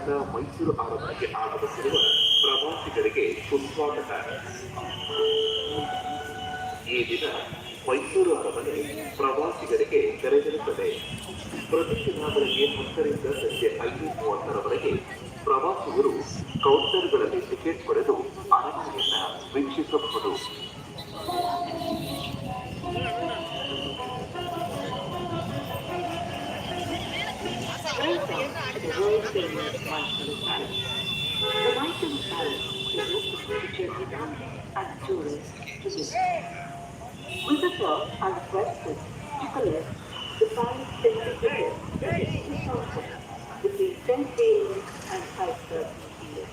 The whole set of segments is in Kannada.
ವಿಖ್ಯಾತ ಮೈಸೂರು ಅರಮನೆಗೆ ಆಗಮಿಸಿರುವ ಪ್ರವಾಸಿಗರಿಗೆ ಸುಸ್ವಾಗತ. ಈ ದಿನ ಮೈಸೂರು ಅರಮನೆ ಪ್ರವಾಸಿಗರಿಗೆ ತೆರೆದಿರುತ್ತದೆ. ಪ್ರತಿದಿನ ಬೆಳಗ್ಗೆ 10ರಿಂದ ಸಂಜೆ 5:30ರವರೆಗೆ ಪ್ರವಾಸಿಗರು ಕೌಂಟರ್ಗಳಲ್ಲಿ ಟಿಕೆಟ್ ಪಡೆದು ಅರಮನೆಯನ್ನ ವೀಕ್ಷಿಸಬಹುದು. Welcome to the world famous Mysore Palace. The Mysore Palace is open to general public and tourists to visit. Visitors are requested to collect the palace entry ticket at the counter between 10 a.m. and 5:30 p.m.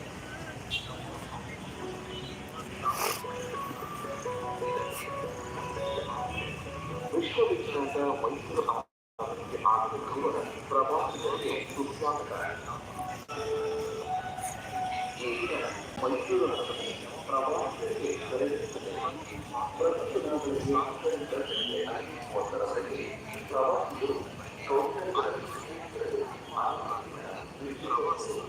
ವಿಶ್ವವಿಖ್ಯಾತ ಮೈಸೂರು ಅರಮನೆಗೆ ಆಗಮಿಸಿರುವ ಪ್ರವಾಸಿಗರಿಗೆ ಸುಸ್ವಾಗತ. ಈ ದಿನ ಮೈಸೂರು ಅರಮನೆ ಪ್ರವಾಸಿಗರಿಗೆ ತೆರೆದಿರುತ್ತದೆ. ಪ್ರತಿದಿನ ಬೆಳಗ್ಗೆ 10ರಿಂದ ಸಂಜೆ 5:30ರವರೆಗೆ ಪ್ರವಾಸಿಗರು ಕೌಂಟರ್ಗಳಲ್ಲಿ ಟಿಕೆಟ್ ಪಡೆದು ಅರಮನೆಯನ್ನ ವೀಕ್ಷಿಸಬಹುದು.